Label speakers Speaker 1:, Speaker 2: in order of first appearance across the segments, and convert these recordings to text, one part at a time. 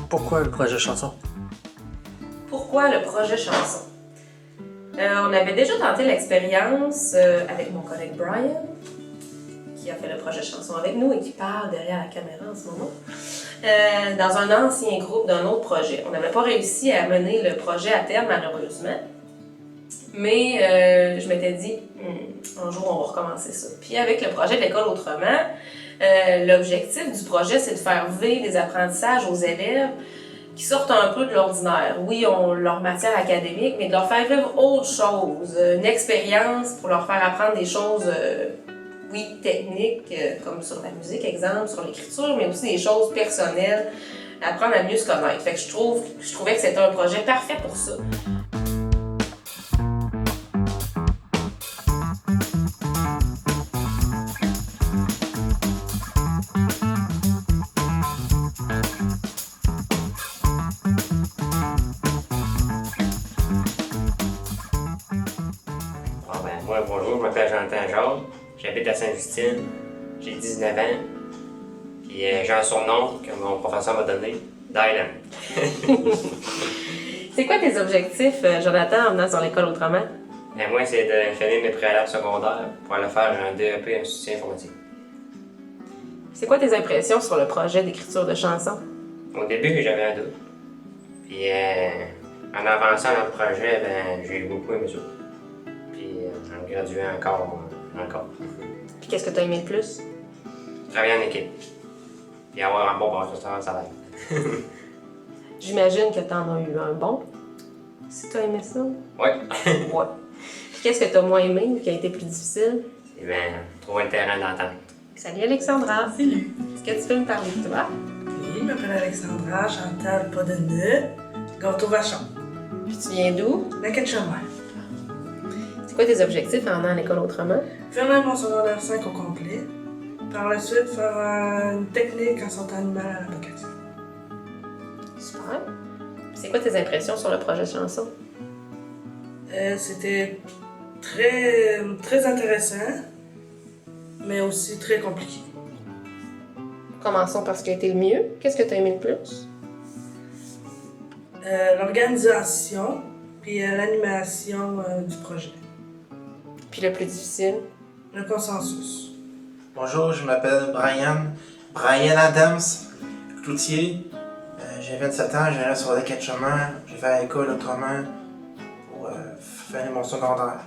Speaker 1: Pourquoi le projet chanson?
Speaker 2: Pourquoi le projet chanson? On avait déjà tenté l'expérience avec mon collègue Brian, qui a fait le projet chanson avec nous et qui parle derrière la caméra en ce moment, dans un ancien groupe d'un autre projet. On n'avait pas réussi à mener le projet à terme, malheureusement. Mais je m'étais dit, un jour, on va recommencer ça. Puis avec le projet de l'école autrement, l'objectif du projet, c'est de faire vivre des apprentissages aux élèves qui sortent un peu de l'ordinaire. Oui, ont leur matière académique, mais de leur faire vivre autre chose, une expérience pour leur faire apprendre des choses, oui, techniques, comme sur la musique, exemple, sur l'écriture, mais aussi des choses personnelles, apprendre à mieux se connaître. Fait que je trouvais que c'était un projet parfait pour ça.
Speaker 3: Moi, bonjour, je m'appelle Jonathan-Jacques, j'habite à Sainte-Justine, j'ai 19 ans, puis j'ai un surnom que mon professeur m'a donné, Dylan.
Speaker 2: C'est quoi tes objectifs, Jonathan, en venant sur l'école autrement?
Speaker 3: Moi, c'est de finir mes préalables secondaires pour aller faire un DEP en soutien informatique.
Speaker 2: C'est quoi tes impressions sur le projet d'écriture de chansons?
Speaker 3: Au début, j'avais un doute, puis en avançant dans le projet, j'ai beaucoup aimé ça. En graduant encore.
Speaker 2: Puis qu'est-ce que tu as aimé le plus?
Speaker 3: Travailler en équipe. Puis avoir un bon professeur, ça va.
Speaker 2: J'imagine que tu en as eu un bon. Si tu as aimé ça?
Speaker 3: Oui.
Speaker 2: Ouais. Puis qu'est-ce que tu as moins aimé ou qui a été plus difficile?
Speaker 3: C'est trouver un terrain d'entente.
Speaker 2: Salut Alexandra.
Speaker 4: Salut.
Speaker 2: Est-ce que tu peux me parler de toi?
Speaker 4: Oui, je m'appelle Alexandra Chantal Pas-de-Nœud, Gâteau-Vachon,
Speaker 2: Puis tu viens d'où?
Speaker 4: la Quête-Chemin.
Speaker 2: C'est quoi tes objectifs en venant à l'école autrement?
Speaker 4: Finir mon secondaire 5 au complet. Par la suite, faire une technique en santé animale à l'application.
Speaker 2: Super. Puis c'est quoi tes impressions sur le projet chanson?
Speaker 4: C'était très intéressant, mais aussi très compliqué.
Speaker 2: Commençons par ce qui a été le mieux. Qu'est-ce que tu as aimé le plus?
Speaker 4: L'organisation, puis l'animation du projet.
Speaker 2: Puis le plus difficile?
Speaker 4: Le consensus.
Speaker 1: Bonjour, je m'appelle Brian Adams, cloutier. J'ai 27 ans, j'ai sur les 4 chemins. J'ai fait à l'école autrement pour finir mon secondaire.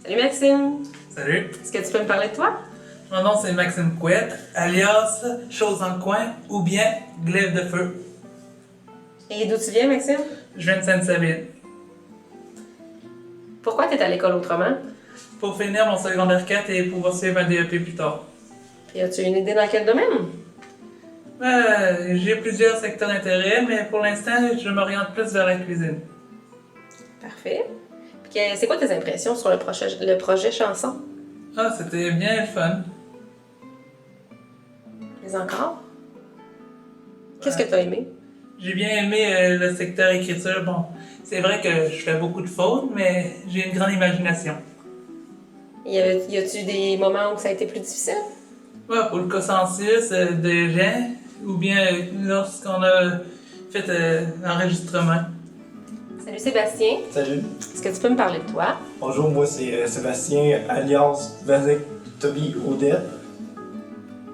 Speaker 2: Salut Maxime.
Speaker 5: Salut,
Speaker 2: Est-ce que tu peux me parler de toi?
Speaker 5: mon nom c'est Maxime Couette, alias Chose dans le coin ou bien Glaive de feu.
Speaker 2: Et d'où tu viens, Maxime?
Speaker 5: Je viens de Sainte-Sabine.
Speaker 2: Pourquoi tu es à l'école autrement?
Speaker 5: Pour finir mon secondaire 4 et pouvoir suivre un DEP plus tard.
Speaker 2: Puis as-tu une idée dans quel domaine?
Speaker 5: J'ai plusieurs secteurs d'intérêt, mais pour l'instant, je m'oriente plus vers la cuisine.
Speaker 2: Parfait. Puis c'est quoi tes impressions sur le projet chanson?
Speaker 5: Ah, c'était bien le fun.
Speaker 2: Mais encore? Qu'est-ce que tu as aimé?
Speaker 5: J'ai bien aimé le secteur écriture. Bon, c'est vrai que je fais beaucoup de fautes, mais j'ai une grande imagination.
Speaker 2: Y a-tu des moments où ça a été plus difficile?
Speaker 5: Ouais, pour le consensus des gens, ou bien lorsqu'on a fait l'enregistrement.
Speaker 2: Salut Sébastien.
Speaker 6: Salut.
Speaker 2: Est-ce que tu peux me parler de toi?
Speaker 6: Bonjour, moi c'est Sébastien alias Vazic Toby Odette.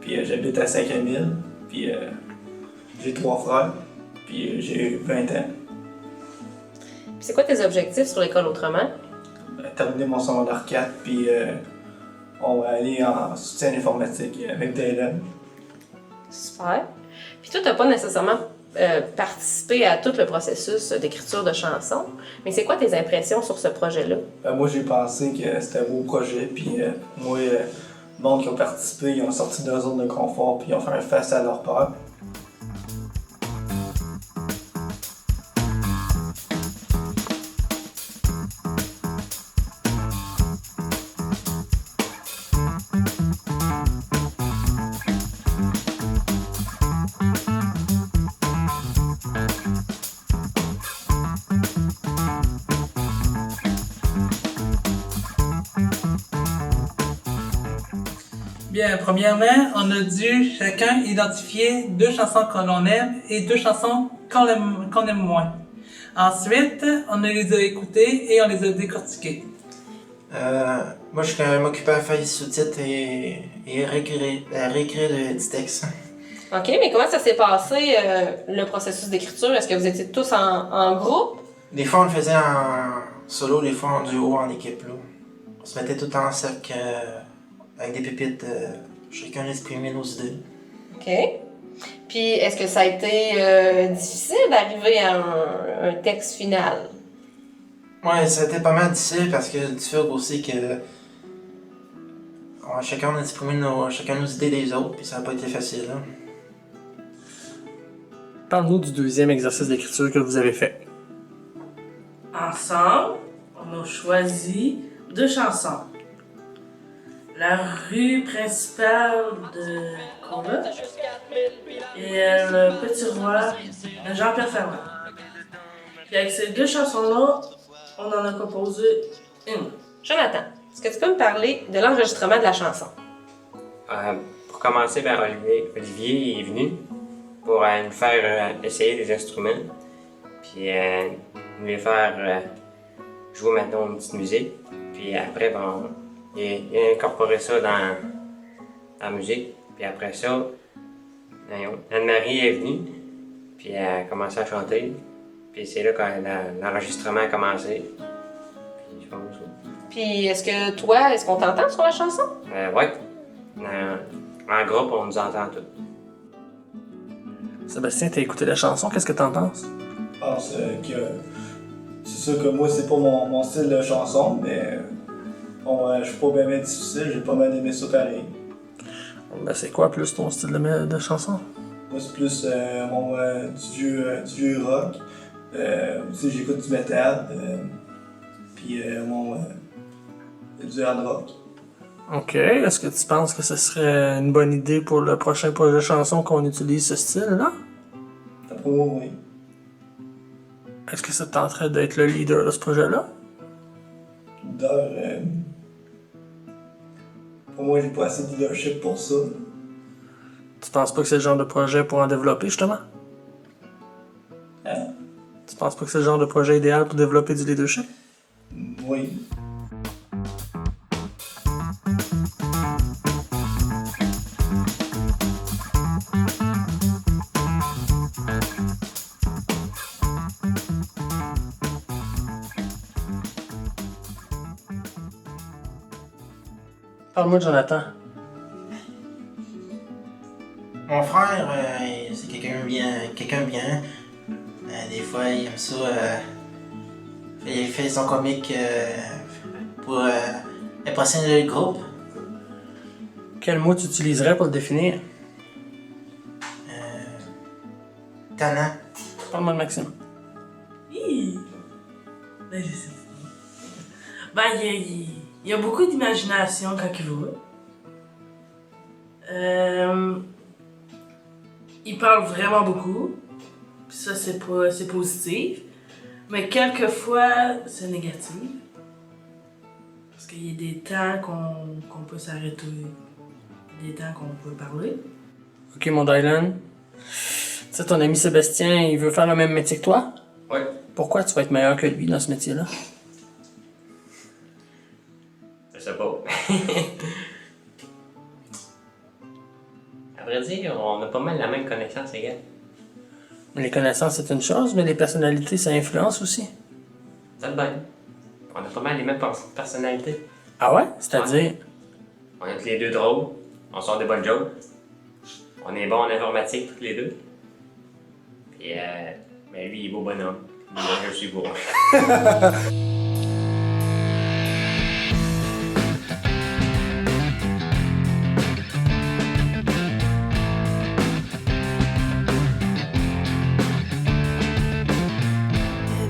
Speaker 6: Puis j'habite à Saint-Camille. Puis j'ai 3 frères. Puis j'ai 20 ans.
Speaker 2: Puis c'est quoi tes objectifs sur l'école autrement?
Speaker 6: Terminé mon secondaire 4. Puis on va aller en soutien informatique avec Dylan.
Speaker 2: Super. Puis toi, t'as pas nécessairement participé à tout le processus d'écriture de chansons, mais c'est quoi tes impressions sur ce projet-là?
Speaker 6: Moi j'ai pensé que c'était un beau projet. Puis moi, le monde qui ont participé, ils ont sorti de leur zone de confort. Puis ils ont fait un face à leur peur.
Speaker 5: Bien, premièrement, on a dû chacun identifier 2 chansons qu'on aime et 2 chansons qu'on aime moins. Ensuite, on les a écoutées et on les a décortiquées.
Speaker 1: Moi, je suis m'occuper à faire les sous-titres et réécrire du texte.
Speaker 2: OK, mais comment ça s'est passé, le processus d'écriture? Est-ce que vous étiez tous en groupe?
Speaker 1: Des fois, on le faisait en solo, des fois en duo, en équipe. Là. On se mettait tout en cercle avec des pépites. Chacun exprimait nos idées.
Speaker 2: OK. Puis, est-ce que ça a été difficile d'arriver à un texte final?
Speaker 1: Ouais, ça a été pas mal difficile parce que du fait aussi que chacun a exprimé nos idées des autres, puis ça n'a pas été facile. Là.
Speaker 7: Parle-nous du deuxième exercice d'écriture que vous avez fait.
Speaker 4: Ensemble, on a choisi 2 chansons. La rue principale de Cola et Le Petit Roi de Jean-Pierre Ferland. Puis avec ces 2 chansons-là, on en a composé une.
Speaker 2: Jonathan, est-ce que tu peux me parler de l'enregistrement de la chanson?
Speaker 3: Pour commencer, ben, Olivier est venu pour nous faire essayer des instruments, puis nous les faire jouer maintenant une petite musique. Puis après, bon, il a incorporé ça dans la musique. Puis après ça, Anne-Marie est venue, puis elle a commencé à chanter. Puis c'est là que l'enregistrement a commencé. Puis je pense ça.
Speaker 2: Puis, est-ce qu'on t'entend sur la chanson?
Speaker 3: Ouais. En groupe, on nous entend tous.
Speaker 7: Sébastien, t'as écouté la chanson, qu'est-ce que t'en penses?
Speaker 6: Je pense que c'est sûr que moi, c'est pas mon style de chanson, mais bon, je suis pas bien difficile, j'ai pas mal aimé ça pareil.
Speaker 7: Ben, c'est quoi plus ton style de chanson?
Speaker 6: Moi, c'est plus du vieux rock. Aussi, j'écoute du metal, puis du hard rock.
Speaker 7: Ok, est-ce que tu penses que ce serait une bonne idée pour le prochain projet de chanson qu'on utilise ce style-là?
Speaker 6: D'après moi, oui.
Speaker 7: Est-ce que ça te tenterait d'être le leader de ce projet-là?
Speaker 6: Pour moi, j'ai pas assez de leadership pour ça.
Speaker 7: Tu penses pas que c'est le genre de projet pour en développer, justement?
Speaker 6: Hein?
Speaker 7: Tu penses pas que c'est le genre de projet idéal pour développer du leadership?
Speaker 6: Oui.
Speaker 7: Parle-moi de Jonathan.
Speaker 1: Mon frère, c'est quelqu'un de bien. Des fois, il aime ça. Il fait son comique pour impressionner le groupe.
Speaker 7: Quel mot tu utiliserais pour le définir?
Speaker 1: Tannant.
Speaker 7: Parle-moi de Maxime.
Speaker 4: Hi! Ben, je sais pas. Ben, il y a beaucoup d'imagination quand il joue. Il parle vraiment beaucoup. Puis ça, c'est positif. Mais quelquefois, c'est négatif. Parce qu'il y a des temps qu'on peut s'arrêter. Des temps qu'on peut parler.
Speaker 7: Ok, mon Dylan. Tu sais, ton ami Sébastien, il veut faire le même métier que toi?
Speaker 3: Oui.
Speaker 7: Pourquoi tu vas être meilleur que lui dans ce métier-là?
Speaker 3: Je sais pas. À vrai dire, on a pas mal la même connaissance, les gars.
Speaker 7: Les connaissances, c'est une chose, mais les personnalités, ça influence aussi.
Speaker 3: Ça te bien. On a pas mal les mêmes personnalités.
Speaker 7: Ah ouais? C'est-à-dire?
Speaker 3: On est tous les deux drôles. On sort des bonnes jokes. On est bons en informatique, tous les deux. Puis, ben lui, il est beau bonhomme. Moi, je suis beau.
Speaker 8: Elle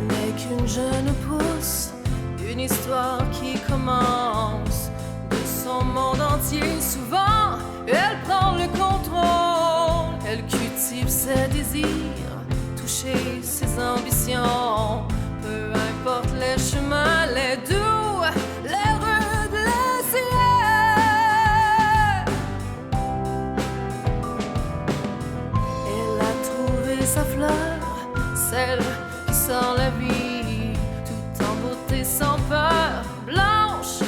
Speaker 8: n'est qu'une jeune pousse, une histoire qui commence. De son monde entier, souvent, elle prend le contrôle. Elle cultive ses désirs, toucher ses ambitions. Peu importe les chemins, les doux, les rudes, les ciels. sa fleur, celle qui sent la vie, tout en beauté sans peur, blanche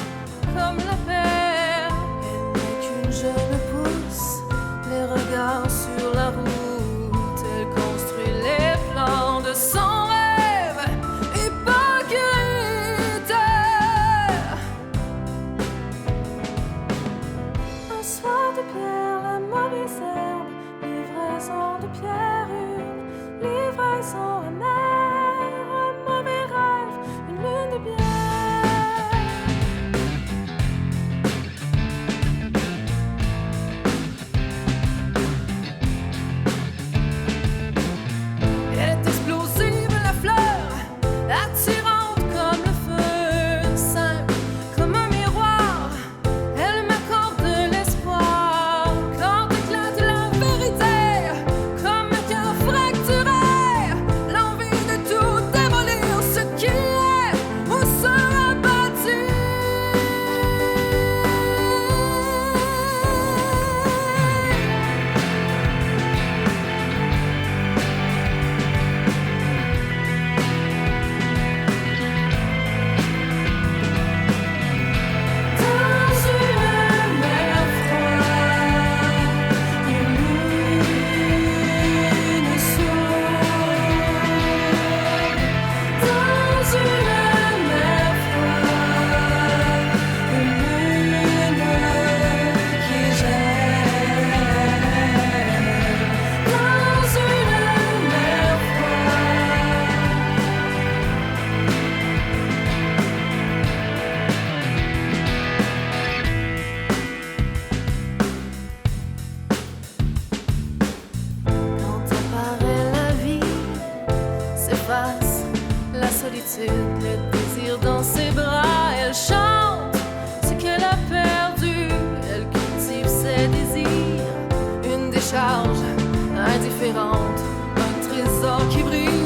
Speaker 8: comme la perle. Elle n'est qu'une jeune pousse, les regards sur la route, elle construit les plans de son rêve, hypocrite. Un soir de pierre, la mauvaise herbe, livraison de pierre, une livraison amère, un mauvais rêve, une lune de bière. Elle est explosive, la fleur, attirante comme le feu, simple comme un miroir. Elle m'accorde l'espoir quand éclate la vérité, comme un cœur fracturé, l'envie de tout démolir, ce qui est ou sera bâti. Dans une mer froide, une lune sourde. Dans une mer froide, une lune qui gèle. Dans une mer Quand apparaît la vie, s'efface la solitude, le désir dans ses bras. Elle chante ce qu'elle a perdu, elle cultive ses désirs, une décharge indifférente, un trésor qui brille.